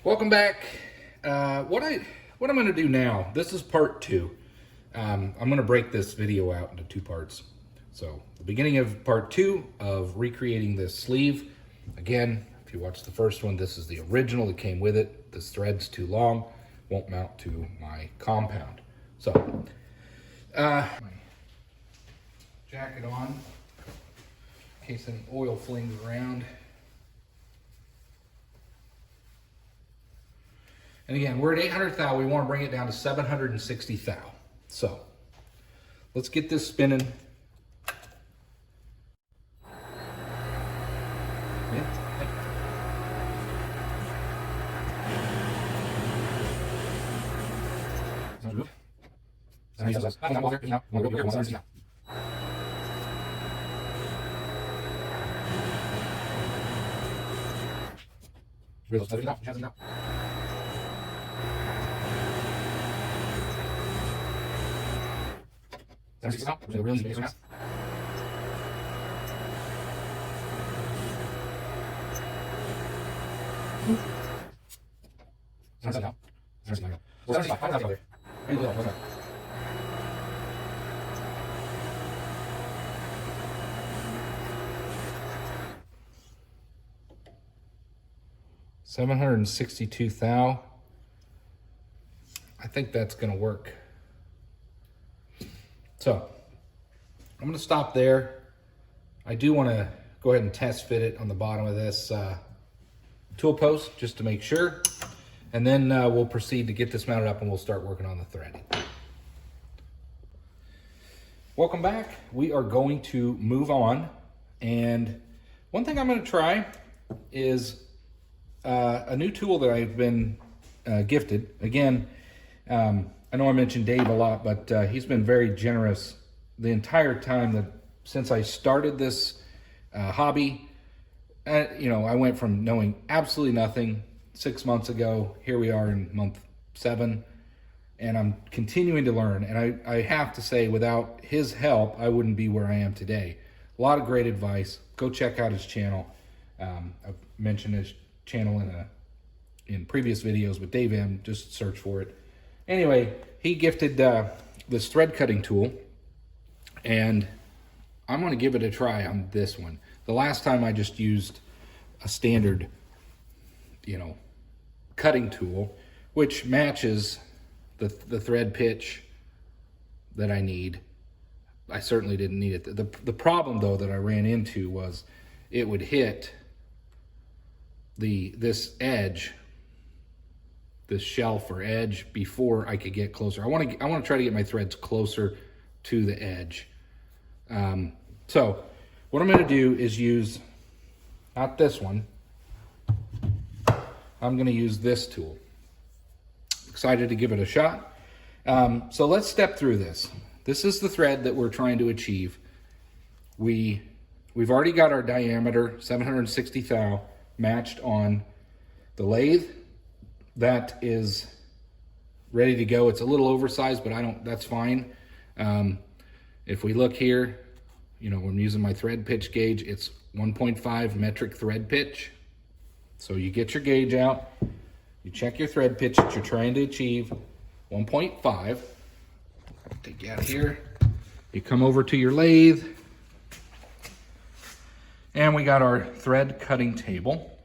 Welcome back. What I'm going to do now, this is part two. I'm going to break this video out into two parts. So the beginning of part two of recreating this sleeve. Again, if you watch the first one, this is the original that came with it. This thread's too long, won't mount to my compound. So, my jacket on in case any oil flings around. And again, we're at 800 thou. We want to bring it down to 760 thou. So let's get this spinning. Sounds good. $762 thou. I think that's going to work. So I'm going to stop there. I do want to go ahead and test fit it on the bottom of this tool post just to make sure. And then we'll proceed to get this mounted up and we'll start working on the threading. Welcome back. We are going to move on. And one thing I'm going to try is a new tool that I've been gifted. Again, I know I mentioned Dave a lot, but he's been very generous the entire time that since I started this hobby. I went from knowing absolutely nothing 6 months ago. Here we are in month 7, and I'm continuing to learn. And I have to say, without his help, I wouldn't be where I am today. A lot of great advice. Go check out his channel. I've mentioned his channel in previous videos with Dave M. Just search for it. Anyway, he gifted this thread cutting tool, and I'm going to give it a try on this one. The last time I just used a standard, cutting tool, which matches the thread pitch that I need. I certainly didn't need it. The problem, though, that I ran into was it would hit this edge, this shelf or edge, before I could get closer. I want to try to get my threads closer to the edge. So what I'm going to do is use, not this one, I'm going to use this tool. Excited to give it a shot. So let's step through this. This is the thread that we're trying to achieve. We've already got our diameter, 760 thou, matched on the lathe. That is ready to go. It's a little oversized, but that's fine. If we look here, I'm using my thread pitch gauge. It's 1.5 metric thread pitch. So you get your gauge out, you check your thread pitch that you're trying to achieve, 1.5. Take you out here. You come over to your lathe, and we got our thread cutting table.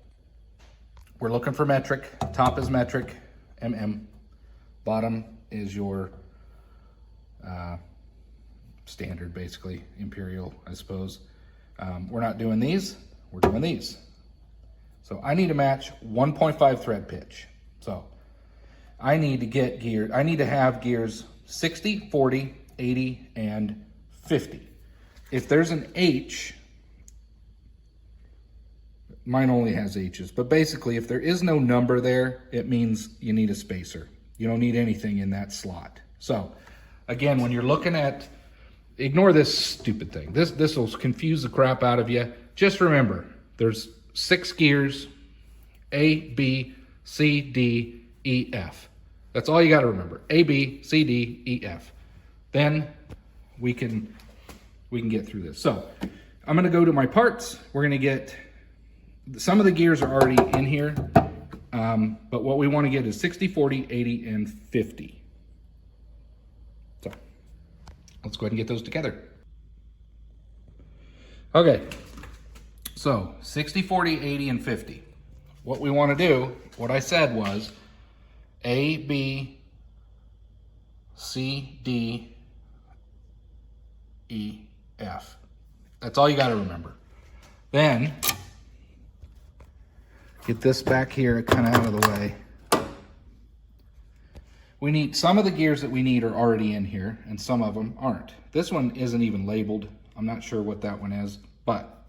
We're looking for metric. Top is metric, bottom is your standard, basically imperial, I suppose. We're not doing these, we're doing these. So I need to match 1.5 thread pitch. So I need to get geared. I need to have gears 60, 40, 80, and 50. If there's an H, mine only has H's, but basically if there is no number there, it means you need a spacer. You don't need anything in that slot. So again, when you're looking at, ignore this stupid thing. This will confuse the crap out of you. Just remember, there's 6 gears, A, B, C, D, E, F. That's all you got to remember. A, B, C, D, E, F. Then we can get through this. So I'm going to go to my parts. We're going to get, some of the gears are already in here. But what we want to get is 60, 40, 80, and 50. So let's go ahead and get those together. Okay, so 60, 40, 80, and 50. What we want to do, what I said was A, B, C, D, E, F. That's all you got to remember. Then get this back here kind of out of the way. We need, some of the gears that we need are already in here and some of them aren't. This one isn't even labeled. I'm not sure what that one is, but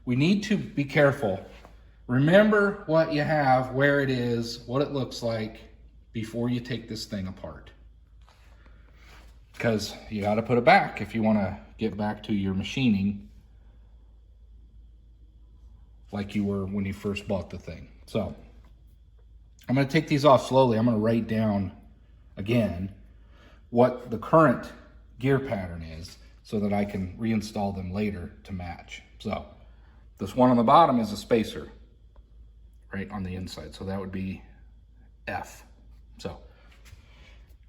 we need to be careful. Remember what you have, where it is, what it looks like before you take this thing apart. Because you got to put it back if you want to get back to your machining like you were when you first bought the thing. So I'm going to take these off slowly. I'm going to write down again what the current gear pattern is so that I can reinstall them later to match. So this one on the bottom is a spacer right on the inside. So that would be F. So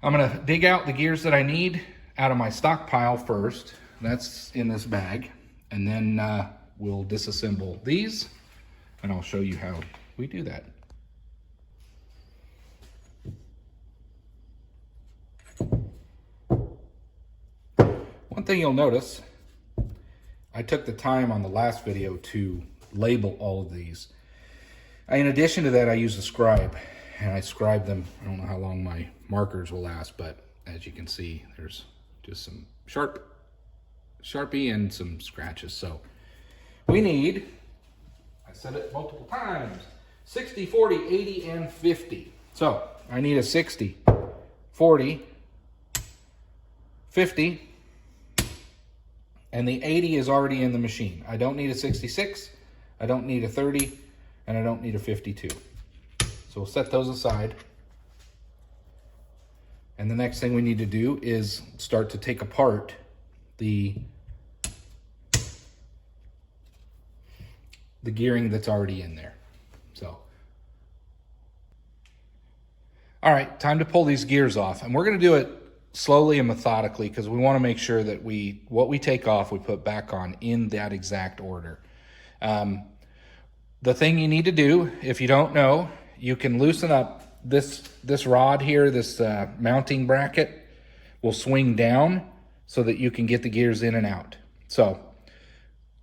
I'm going to dig out the gears that I need out of my stockpile first. That's in this bag. And then we'll disassemble these and I'll show you how we do that. One thing you'll notice, I took the time on the last video to label all of these. In addition to that, I use a scribe and I scribe them. I don't know how long my markers will last, but as you can see, there's just some Sharpie and some scratches. So we need, I said it multiple times, 60, 40, 80, and 50. So I need a 60, 40, 50, and the 80 is already in the machine. I don't need a 66, I don't need a 30, and I don't need a 52. So we'll set those aside. And the next thing we need to do is start to take apart the gearing that's already in there. So, all right, time to pull these gears off. And we're gonna do it slowly and methodically because we wanna make sure that what we take off, we put back on in that exact order. The thing you need to do, if you don't know, you can loosen up this rod here, this mounting bracket will swing down so that you can get the gears in and out. So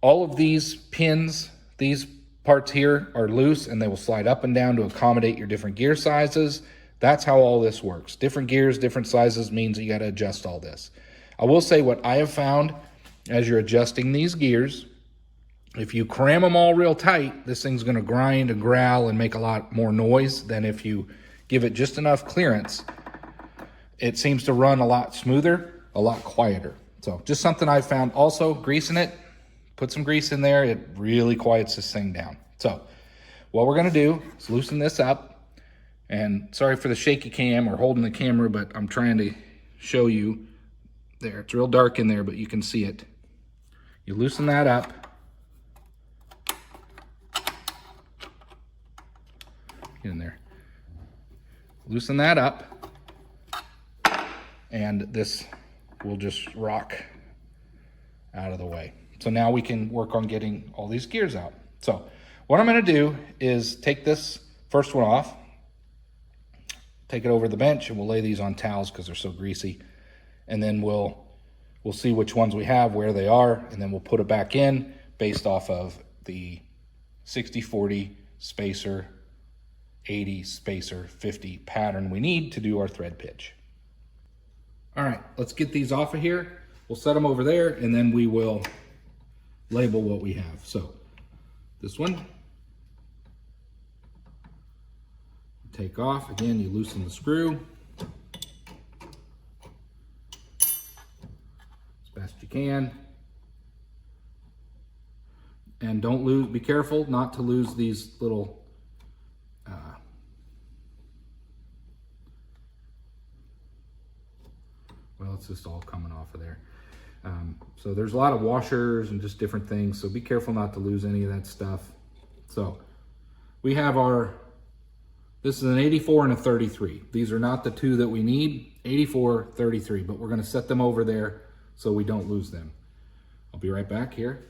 all of these pins, these parts here are loose and they will slide up and down to accommodate your different gear sizes. That's how all this works. Different gears, different sizes means you got to adjust all this. I will say what I have found as you're adjusting these gears, if you cram them all real tight, this thing's going to grind and growl and make a lot more noise than if you give it just enough clearance. It seems to run a lot smoother, a lot quieter. So just something I've found. Also, greasing it, put some grease in there, it really quiets this thing down. So what we're going to do is loosen this up. And sorry for the shaky cam or holding the camera, but I'm trying to show you there. It's real dark in there, but you can see it. You loosen that up. Get in there. Loosen that up. And this will just rock out of the way. So now we can work on getting all these gears out. So what I'm going to do is take this first one off, take it over the bench, and we'll lay these on towels because they're so greasy. And then we'll see which ones we have, where they are, and then we'll put it back in based off of the 60-40 spacer, 80 spacer, 50 pattern we need to do our thread pitch. All right, let's get these off of here. We'll set them over there, and then we will label what we have. So this one, take off. Again, you loosen the screw as best you can. And don't lose, be careful not to lose these little well, it's just all coming off of there. So there's a lot of washers and just different things. So be careful not to lose any of that stuff. So we have our This is an 84 and a 33. These are not the two that we need, 84, 33, but we're gonna set them over there so we don't lose them. I'll be right back here.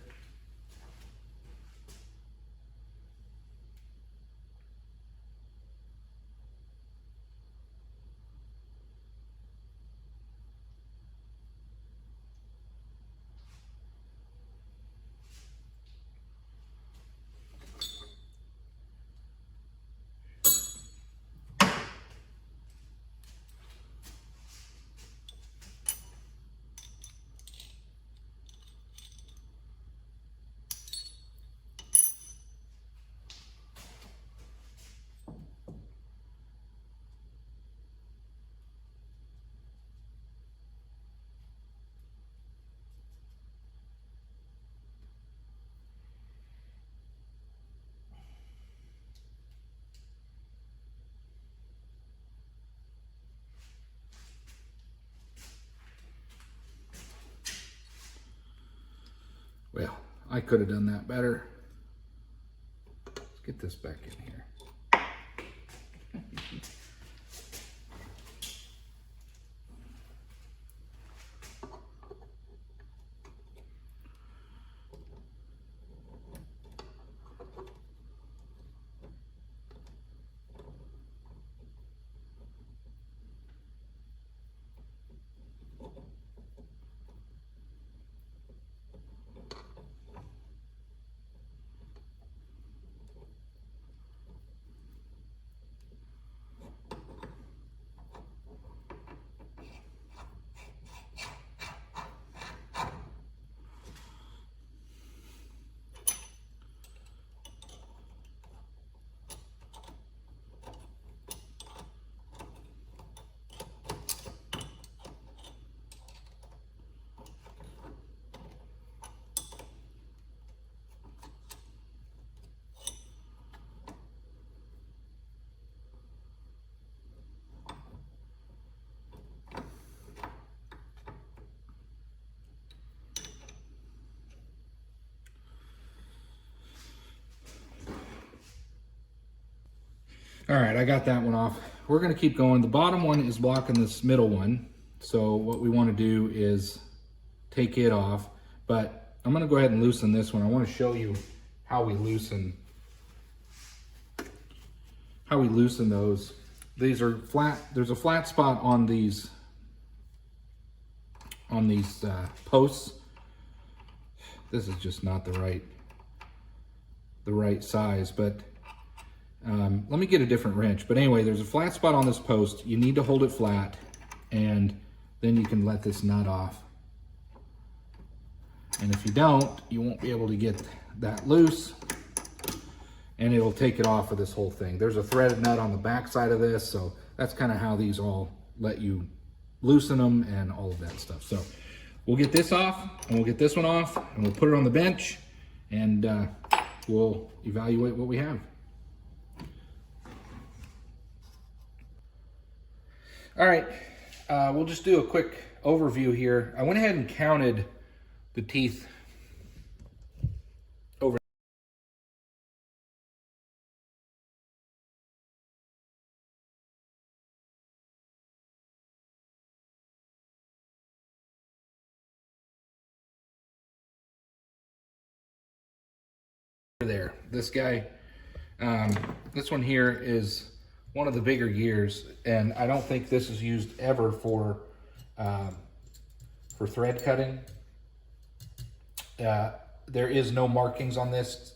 Well, I could have done that better. Let's get this back in here. All right, I got that one off. We're gonna keep going. The bottom one is blocking this middle one. So what we wanna do is take it off, but I'm gonna go ahead and loosen this one. I wanna show you how we loosen those. These are flat, there's a flat spot on these posts. This is just not the right size, but let me get a different wrench. But anyway, there's a flat spot on this post. You need to hold it flat, and then you can let this nut off. And if you don't, you won't be able to get that loose, and it'll take it off of this whole thing. There's a threaded nut on the back side of this, so that's kind of how these all let you loosen them and all of that stuff. So we'll get this off, and we'll get this one off, and we'll put it on the bench, and we'll evaluate what we have. All right, we'll just do a quick overview here. I went ahead and counted the teeth over there. This guy, this one here is one of the bigger gears, and I don't think this is used ever for thread cutting. There is no markings on this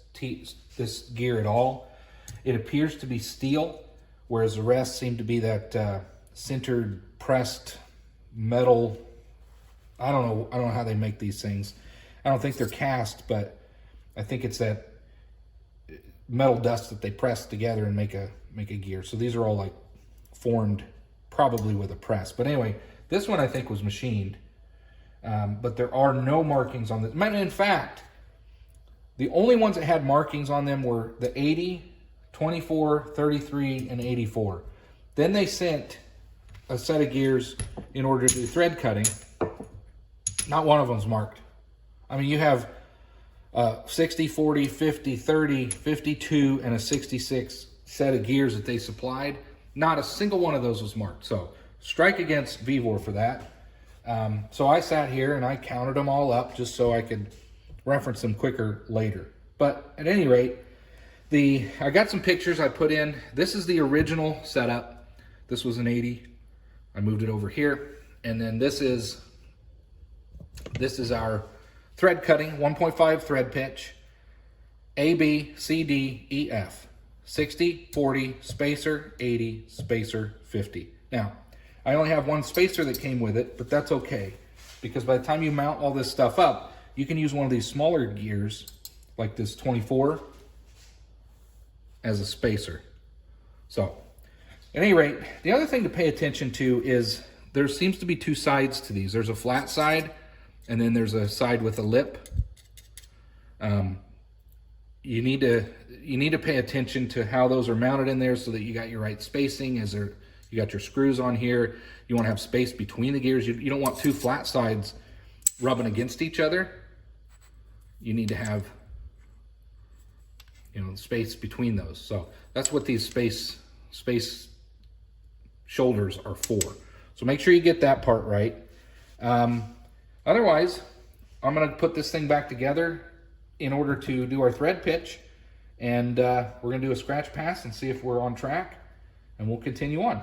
gear at all. It appears to be steel, whereas the rest seem to be that sintered pressed metal. I don't know how they make these things. I don't think they're cast, but I think it's that metal dust that they press together and make a gear. So these are all like formed probably with a press. But anyway, this one I think was machined, but there are no markings on this. In fact, the only ones that had markings on them were the 80, 24, 33, and 84. Then they sent a set of gears in order to do thread cutting. Not one of them's marked. I mean, you have 60, 40, 50, 30, 52, and a 66 set of gears that they supplied, not a single one of those was marked. So strike against Vevor for that. So I sat here and I counted them all up just so I could reference them quicker later. But at any rate, I got some pictures I put in. This is the original setup. This was an 80. I moved it over here. And then this is our thread cutting, 1.5 thread pitch, A, B, C, D, E, F, 60, 40, spacer, 80, spacer, 50. Now, I only have one spacer that came with it, but that's okay, because by the time you mount all this stuff up, you can use one of these smaller gears, like this 24, as a spacer. So, at any rate, the other thing to pay attention to is there seems to be two sides to these. There's a flat side, and then there's a side with a lip. You need to pay attention to how those are mounted in there so that you got your right spacing. You got your screws on here. You want to have space between the gears. You don't want two flat sides rubbing against each other. You need to have, space between those. So that's what these space shoulders are for. So make sure you get that part right. Otherwise, I'm going to put this thing back together in order to do our thread pitch, and we're going to do a scratch pass and see if we're on track, and we'll continue on.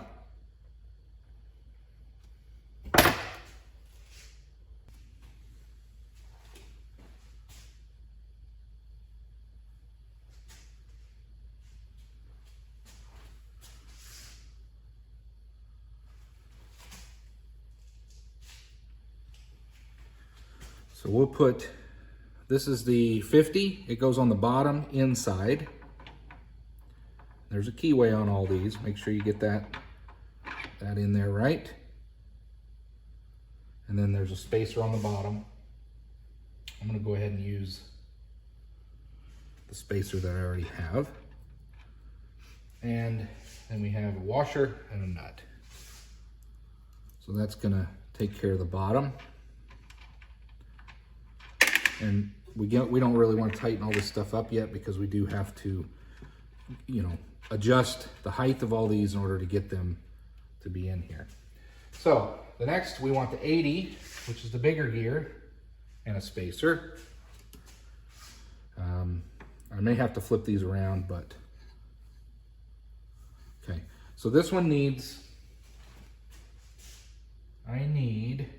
So we'll put, this is the 50, it goes on the bottom inside. There's a keyway on all these. Make sure you get that in there right. And then there's a spacer on the bottom. I'm gonna go ahead and use the spacer that I already have. And then we have a washer and a nut. So that's gonna take care of the bottom. And we don't really want to tighten all this stuff up yet, because we do have to, adjust the height of all these in order to get them to be in here. So the next, we want the 80, which is the bigger gear, and a spacer. I may have to flip these around, but okay. So this one needs, I need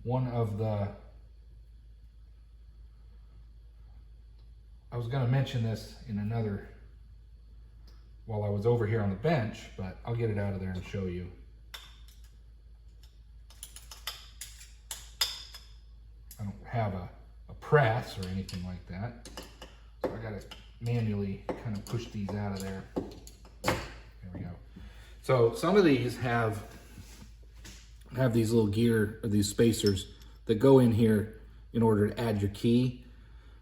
one of the, I was going to mention this in another, while I was over here on the bench, but I'll get it out of there and show you. I don't have a press or anything like that, so I got to manually kind of push these out of there. There we go. So some of these have these little gear, or these spacers that go in here in order to add your key.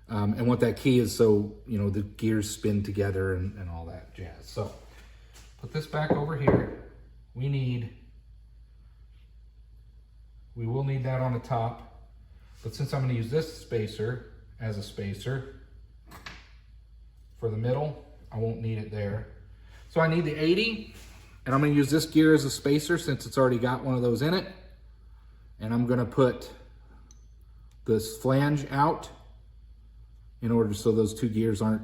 And what that key is, so the gears spin together and all that jazz. So put this back over here. We will need that on the top, but since I'm going to use this spacer as a spacer for the middle, I won't need it there. So I need the 80, and I'm going to use this gear as a spacer since it's already got one of those in it. And I'm going to put this flange out in order so those two gears aren't,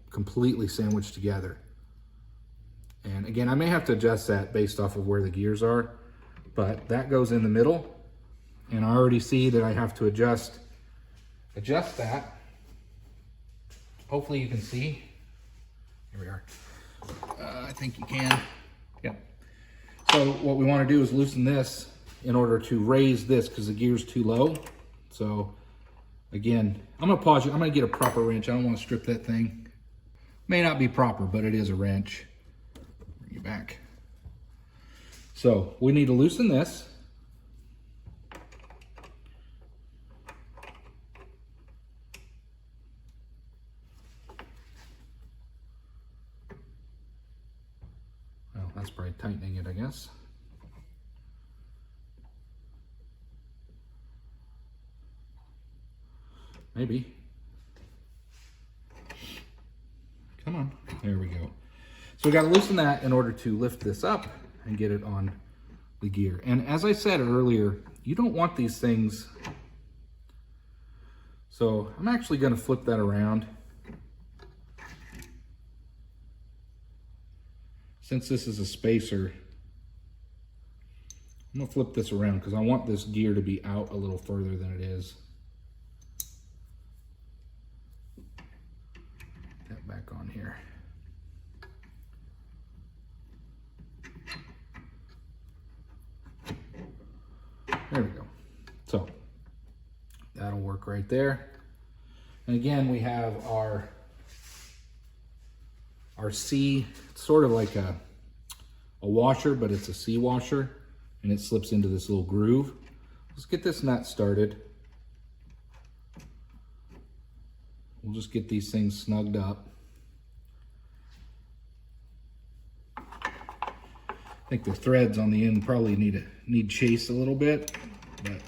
completely sandwiched together. And again, I may have to adjust that based off of where the gears are, but that goes in the middle. And I already see that I have to adjust that. Hopefully you can see. Here we are. I think you can. Yep. So what we want to do is loosen this in order to raise this, because the gear's too low. So again, I'm gonna pause you. I'm gonna get a proper wrench. I don't want to strip that thing. May not be proper, but it is a wrench. Bring you back. So we need to loosen this. Well, that's probably tightening it, I guess. Maybe. Come on, there we go. So we got to loosen that in order to lift this up and get it on the gear. And as I said earlier, you don't want these things. So I'm actually going to flip that around. Since this is a spacer, I'm going to flip this around because I want this gear to be out a little further than it is. Get that back on here. There we go. So that'll work right there. And again, we have our C, it's sort of like a washer, but it's a C washer, and it slips into this little groove. Let's get this nut started. We'll just get these things snugged up. I think the threads on the end probably need chased a little bit, but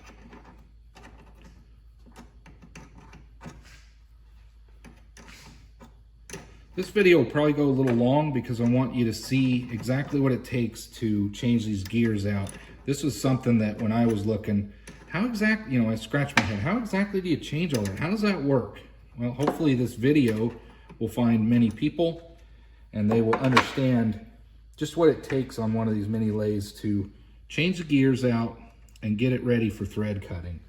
this video will probably go a little long because I want you to see exactly what it takes to change these gears out. This was something that when I was looking, how exactly, I scratched my head, how exactly do you change all that? How does that work? Well, hopefully this video will find many people and they will understand just what it takes on one of these mini lathes to change the gears out and get it ready for thread cutting.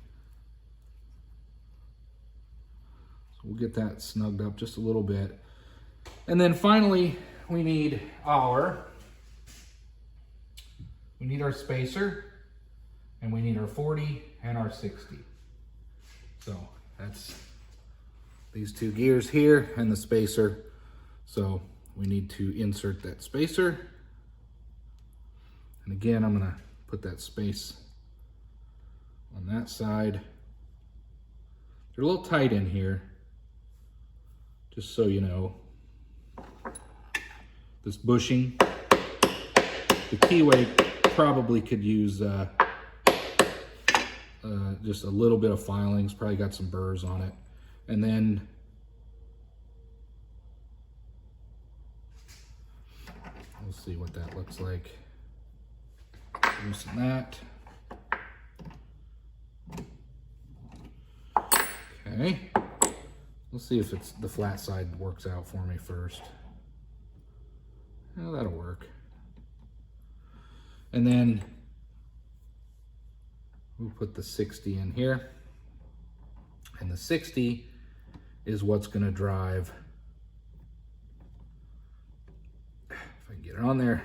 So we'll get that snugged up just a little bit. And then finally, we need our spacer, and we need our 40 and our 60. So that's these two gears here and the spacer. So we need to insert that spacer. And again, I'm gonna put that space on that side. They're a little tight in here, just so you know. This bushing, the keyway probably could use just a little bit of filings, probably got some burrs on it. And then we'll see what that looks like. Loosen that. Okay. Let's see if the flat side works out for me first. Well, that'll work. And then we'll put the 60 in here. And the 60 is what's going to drive, if I can get it on there,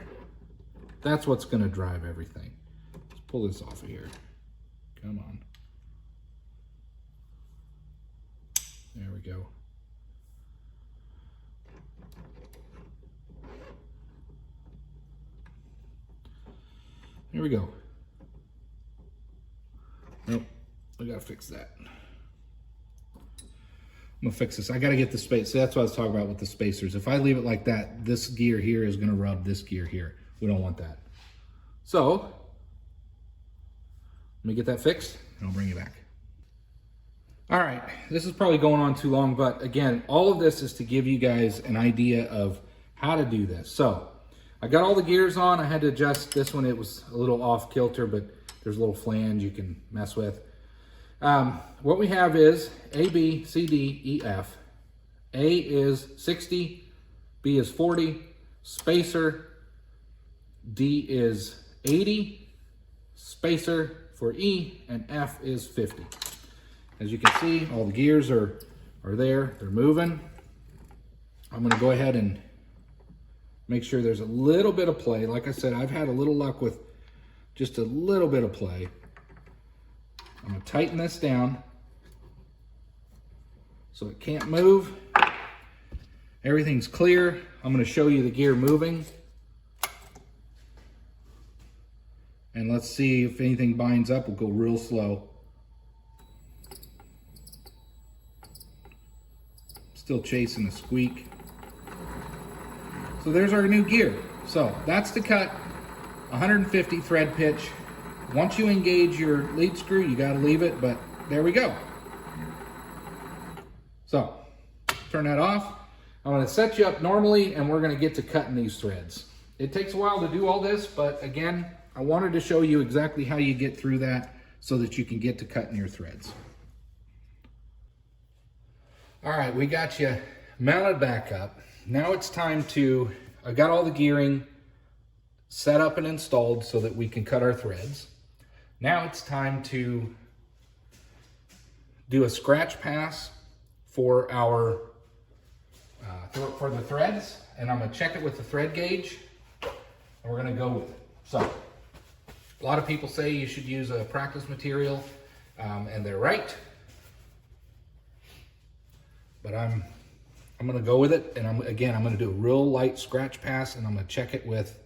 that's what's going to drive everything. Let's pull this off of here. Come on. There we go. Here we go. Nope, I gotta fix that. I'm gonna fix this. I gotta get the space. So that's what I was talking about with the spacers. If I leave it like that, this gear here is gonna rub this gear here. We don't want that. So, let me get that fixed and I'll bring you back. All right, this is probably going on too long, but again, all of this is to give you guys an idea of how to do this. So, I got all the gears on. I had to adjust this one. It was a little off kilter, but there's a little flange you can mess with. What we have is A, B, C, D, E, F. A is 60, B is 40, spacer, D is 80, spacer for E, and F is 50. As you can see, all the gears are there. They're moving. I'm going to go ahead and make sure there's a little bit of play. Like I said, I've had a little luck with just a little bit of play. I'm going to tighten this down so it can't move. Everything's clear. I'm going to show you the gear moving. And let's see if anything binds up. We'll go real slow. Still chasing a squeak. So there's our new gear. So that's to cut 150 thread pitch. Once you engage your lead screw, you got to leave it, but there we go. So turn that off. I'm gonna set you up normally and we're gonna get to cutting these threads. It takes a while to do all this, but again, I wanted to show you exactly how you get through that so that you can get to cutting your threads. All right, we got you mounted back up. Now it's time to, I got all the gearing set up and installed so that we can cut our threads. Now it's time to do a scratch pass for our for the threads, and I'm gonna check it with the thread gauge, and we're gonna go with it. So, a lot of people say you should use a practice material, and they're right. But I'm gonna go with it, and I'm gonna do a real light scratch pass, and I'm gonna check it with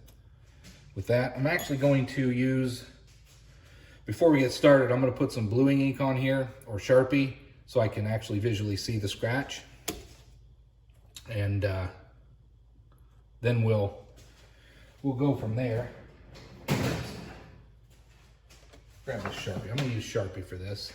that. I'm actually going to use, before we get started, I'm gonna put some bluing ink on here, or Sharpie, so I can actually visually see the scratch. And then we'll go from there. Grab this Sharpie. I'm gonna use Sharpie for this.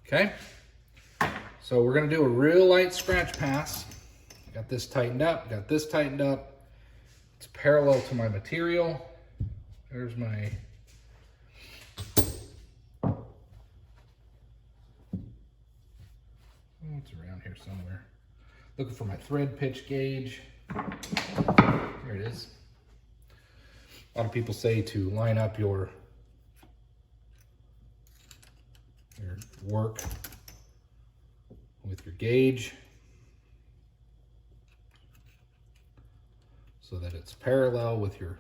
Okay, so we're gonna do a real light scratch pass. Got this tightened up, got this tightened up. It's parallel to my material. There's my, oh, it's around here somewhere. Looking for my thread pitch gauge. Here it is. A lot of people say to line up your work with your gauge so that it's parallel with your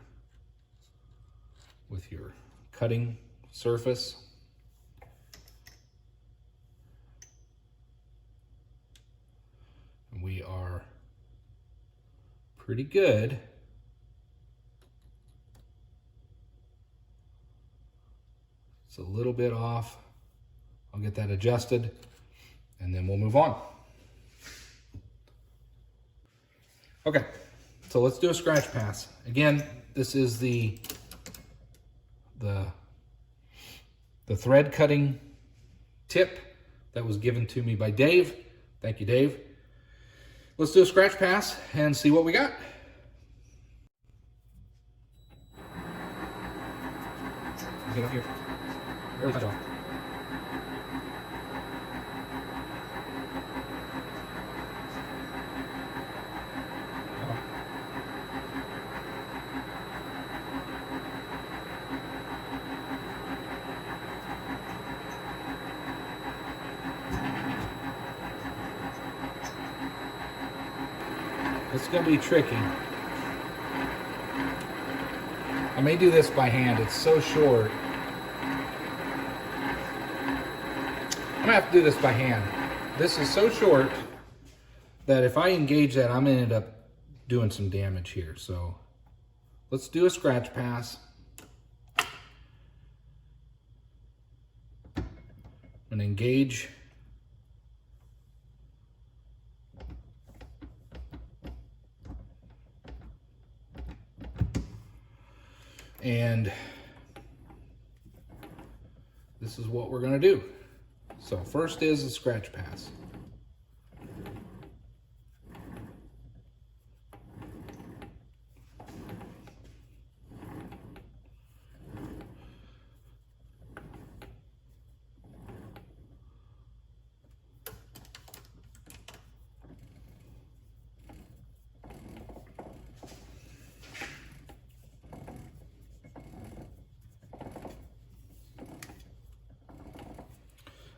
cutting surface. And we are pretty good. It's a little bit off. I'll get that adjusted and then we'll move on. Okay, so let's do a scratch pass. Again, this is the thread cutting tip that was given to me by Dave. Thank you, Dave. Let's do a scratch pass and see what we got. Get up here. Really touch off. It's gonna be tricky. I may do this by hand, it's so short. I'm gonna have to do this by hand. This is so short that if I engage that, I'm gonna end up doing some damage here. So let's do a scratch pass. I'm gonna engage. And this is what we're gonna do. So first is a scratch pass.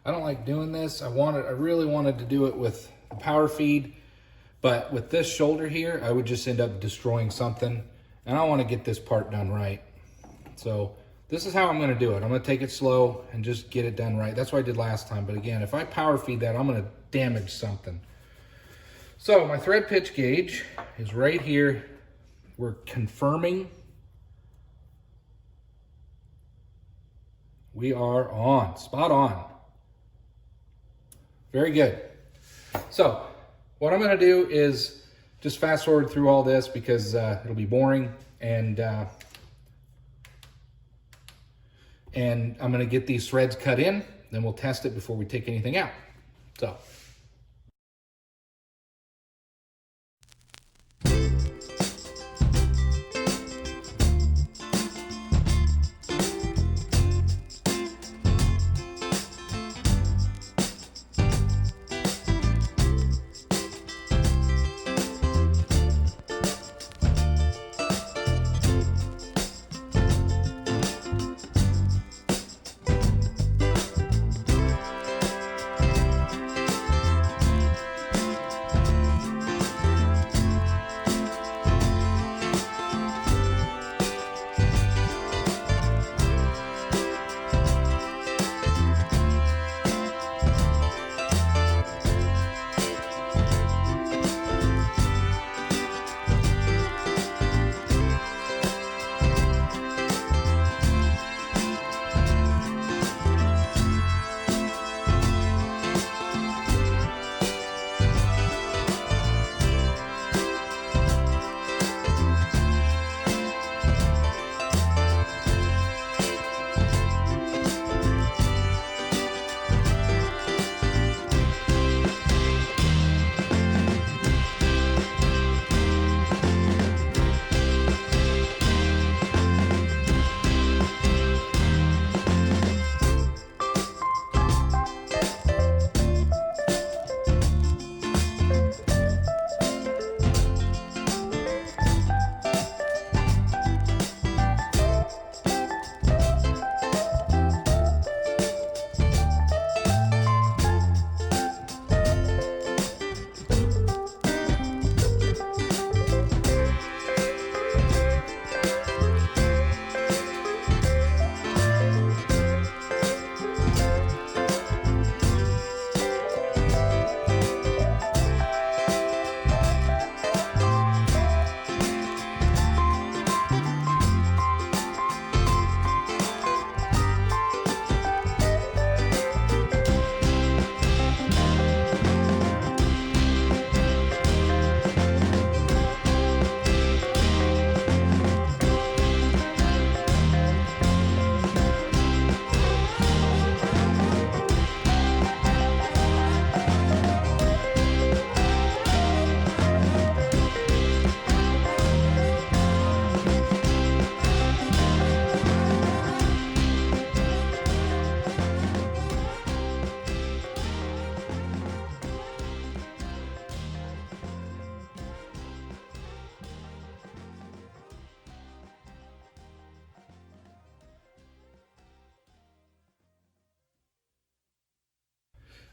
I don't like doing this. I really wanted to do it with the power feed, but with this shoulder here, I would just end up destroying something, and I want to get this part done right. So this is how I'm going to do it. I'm going to take it slow and just get it done right. That's what I did last time, but again, if I power feed that, I'm going to damage something. So my thread pitch gauge is right here. We're confirming We are on, spot on. Very good. So what I'm gonna do is just fast forward through all this because it'll be boring, and I'm gonna get these threads cut in, then we'll test it before we take anything out. So.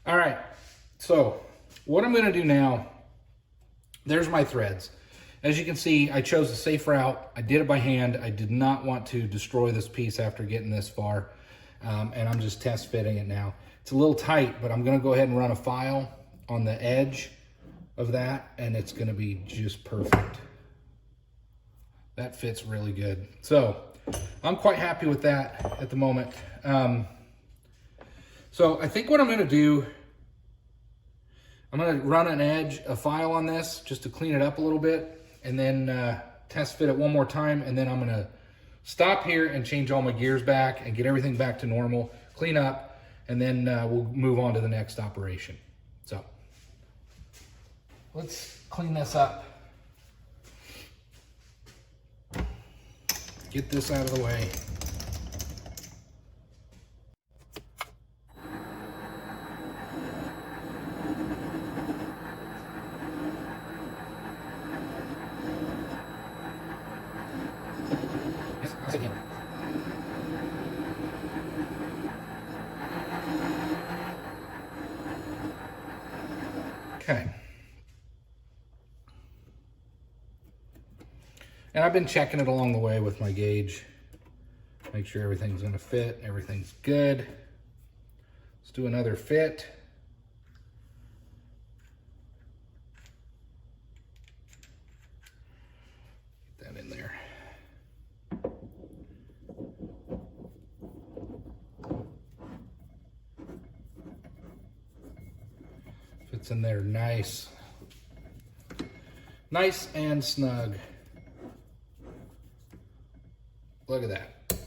All right, so what I'm gonna do now, there's my threads. As you can see, I chose a safe route. I did it by hand. I did not want to destroy this piece after getting this far, and I'm just test fitting it now. It's a little tight, but I'm gonna go ahead and run a file on the edge of that, and it's gonna be just perfect. That fits really good. So I'm quite happy with that at the moment. So I think what I'm gonna do, I'm gonna run an edge, a file on this just to clean it up a little bit, and then test fit it one more time, and then I'm gonna stop here and change all my gears back and get everything back to normal, clean up, and then we'll move on to the next operation. So let's clean this up. Get this out of the way. Okay. And I've been checking it along the way with my gauge. Make sure everything's gonna fit, everything's good. Let's do another fit. Get that in there. It's in there nice. Nice and snug. Look at that.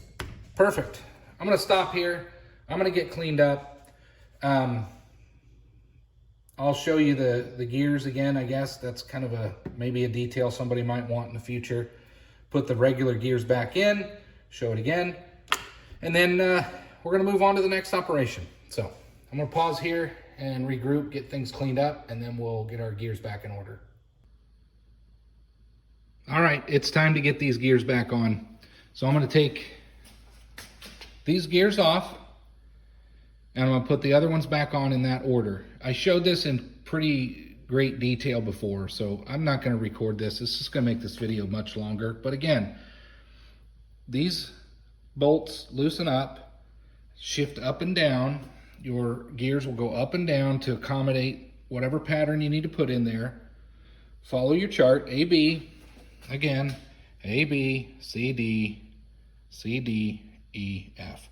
Perfect. I'm gonna stop here. I'm gonna get cleaned up. I'll show you the gears again, I guess. That's kind of maybe a detail somebody might want in the future. Put the regular gears back in, show it again. And then we're gonna move on to the next operation. So I'm gonna pause here and regroup, get things cleaned up, and then we'll get our gears back in order. All right, it's time to get these gears back on. So I'm gonna take these gears off, and I'm gonna put the other ones back on in that order. I showed this in pretty great detail before, so I'm not gonna record this. This is gonna make this video much longer. But again, these bolts loosen up, shift up and down. Your gears will go up and down to accommodate whatever pattern you need to put in there. Follow your chart, AB, again, A, B, C, D, C, D, E, F.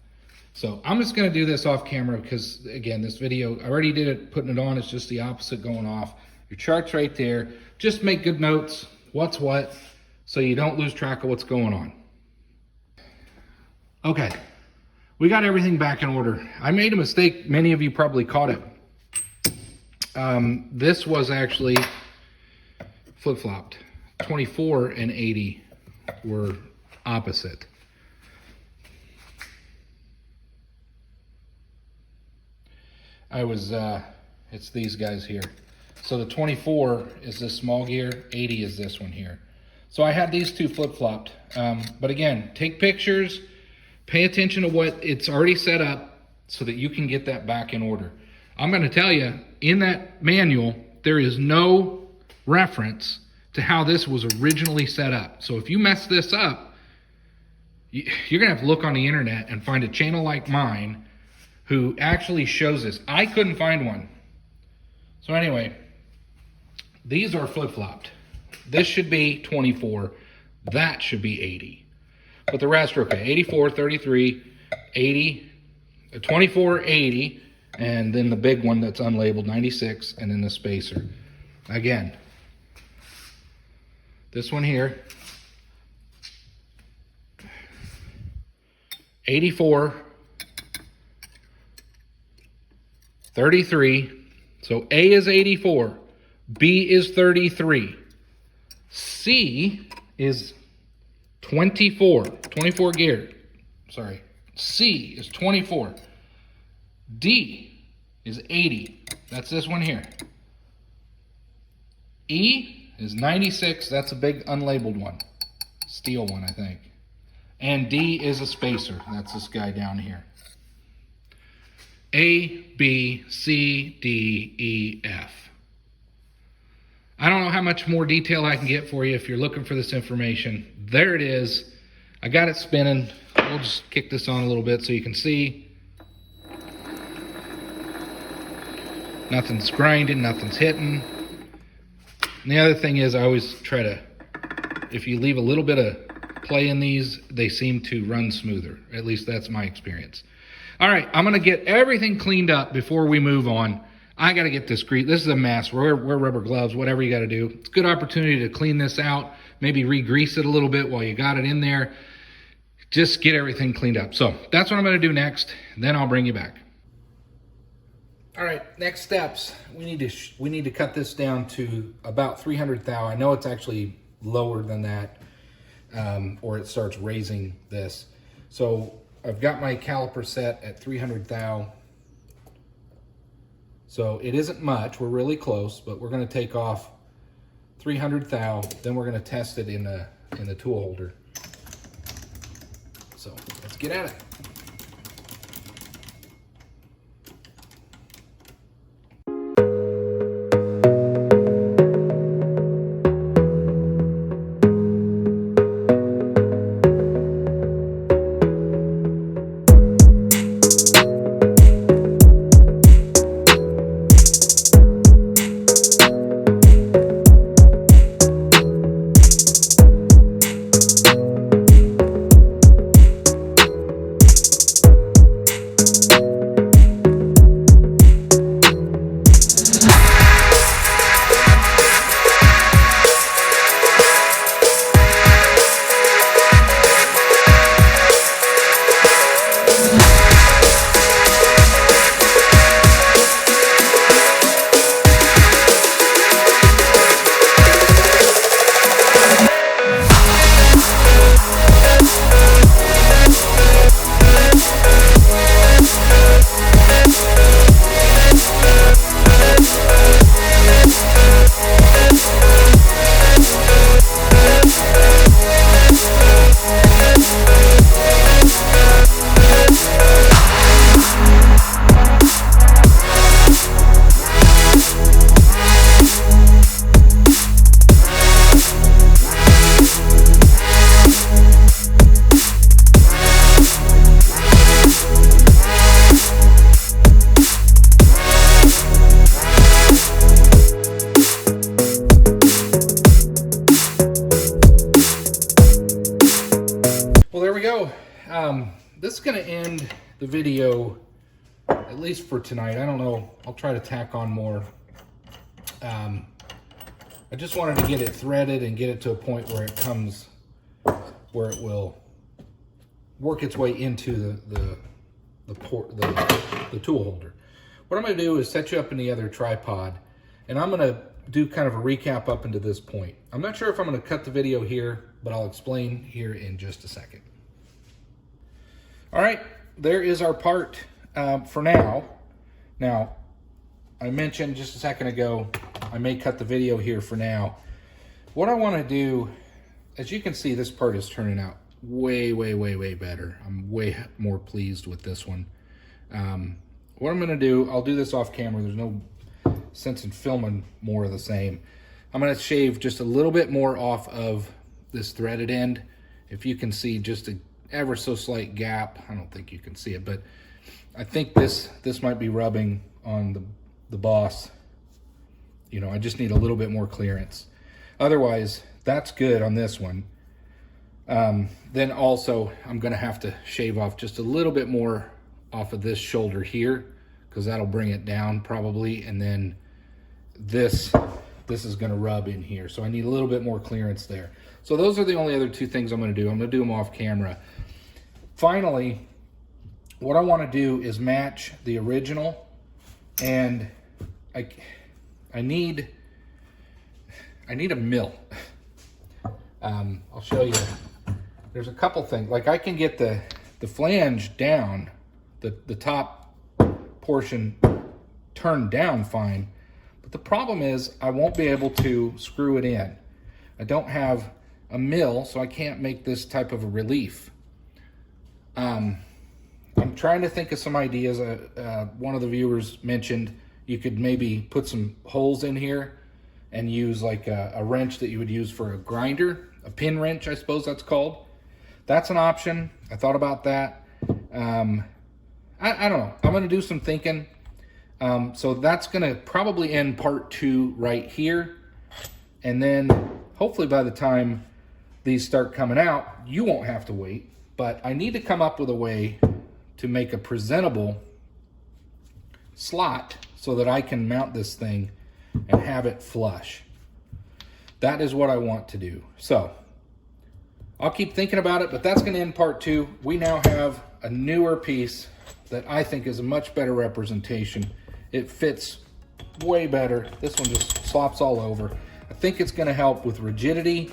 So I'm just gonna do this off camera because, again, this video, I already did it, putting it on, it's just the opposite going off. Your chart's right there. Just make good notes, what's what, so you don't lose track of what's going on. Okay, we got everything back in order. I made a mistake, many of you probably caught it. This was actually flip-flopped. 24 and 80 were opposite. It's these guys here. So the 24 is this small gear, 80 is this one here. So I had these two flip-flopped. But again, take pictures, pay attention to what it's already set up so that you can get that back in order. I'm gonna tell you, in that manual, there is no reference to how this was originally set up. So if you mess this up, you're gonna have to look on the internet and find a channel like mine who actually shows this. I couldn't find one. So anyway, these are flip-flopped. This should be 24, that should be 80. But the rest are okay, 84, 33, 80, 24, 80, and then the big one that's unlabeled, 96, and then the spacer. Again, this one here, 84, 33, so A is 84, B is 33, C is 24 gear, sorry, C is 24, D is 80, that's this one here, E is 96, that's a big unlabeled one, steel one I think, and D is a spacer, that's this guy down here. A, B, C, D, E, F. I don't know how much more detail I can get for you if you're looking for this information. There it is. I got it spinning. We'll just kick this on a little bit so you can see. Nothing's grinding, nothing's hitting. And the other thing is I always try to, if you leave a little bit of play in these, they seem to run smoother. At least that's my experience. All right, I'm gonna get everything cleaned up before we move on. I gotta get this grease. This is a mess. Wear rubber gloves, whatever you gotta do. It's a good opportunity to clean this out, maybe re-grease it a little bit while you got it in there. Just get everything cleaned up. So that's what I'm gonna do next, then I'll bring you back. All right, next steps. We need to cut this down to about 300 thou. I know it's actually lower than that, or it starts raising this. So I've got my caliper set at 300 thou. So it isn't much, we're really close, but we're gonna take off 300 thou, then we're gonna test it in the tool holder. So let's get at it. going to end the video, at least for tonight. I don't know. I'll try to tack on more. I just wanted to get it threaded and get it to a point where it comes, where it will work its way into the tool holder. What I'm going to do is set you up in the other tripod, and I'm going to do kind of a recap up into this point. I'm not sure if I'm going to cut the video here, but I'll explain here in just a second. All right, there is our part for now. Now, I mentioned just a second ago, I may cut the video here for now. What I want to do, as you can see, this part is turning out way, way, way, way better. I'm way more pleased with this one. What I'm going to do, I'll do this off camera. There's no sense in filming more of the same. I'm going to shave just a little bit more off of this threaded end. If you can see just a ever so slight gap, I don't think you can see it, but I think this might be rubbing on the boss. You know, I just need a little bit more clearance. Otherwise, that's good on this one. Then also, I'm going to have to shave off just a little bit more off of this shoulder here, because that'll bring it down probably, and then this is going to rub in here, so I need a little bit more clearance there. So those are the only other two things I'm going to do. I'm going to do them off camera. Finally, what I want to do is match the original, and I need a mill. I'll show you. There's a couple things. Like, I can get the flange down, the top portion turned down fine, but the problem is I won't be able to screw it in. I don't have a mill, so I can't make this type of a relief. I'm trying to think of some ideas. One of the viewers mentioned you could maybe put some holes in here and use like a wrench that you would use for a grinder, a pin wrench, I suppose that's called. That's an option. I thought about that. I don't know. I'm going to do some thinking. So that's going to probably end part 2 right here. And then hopefully by the time these start coming out, you won't have to wait. But I need to come up with a way to make a presentable slot so that I can mount this thing and have it flush. That is what I want to do. So I'll keep thinking about it, but that's going to end part 2. We now have a newer piece that I think is a much better representation. It fits way better. This one just slops all over. I think it's going to help with rigidity.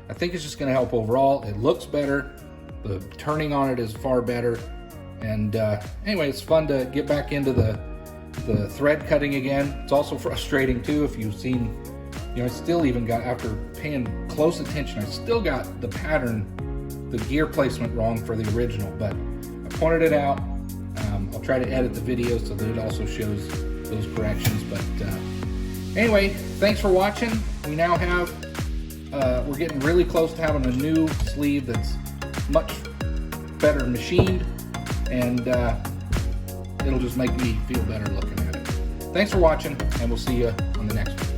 I think it's just going to help overall. It looks better. The turning on it is far better. And anyway, it's fun to get back into the thread cutting again. It's also frustrating too, if you've seen, you know, I still even got, after paying close attention, I still got the pattern, the gear placement wrong for the original, but I pointed it out. I'll try to edit the video so that it also shows those corrections. But anyway, thanks for watching. We now have, we're getting really close to having a new sleeve that's much better machined, and it'll just make me feel better looking at it. Thanks for watching, and we'll see you on the next one.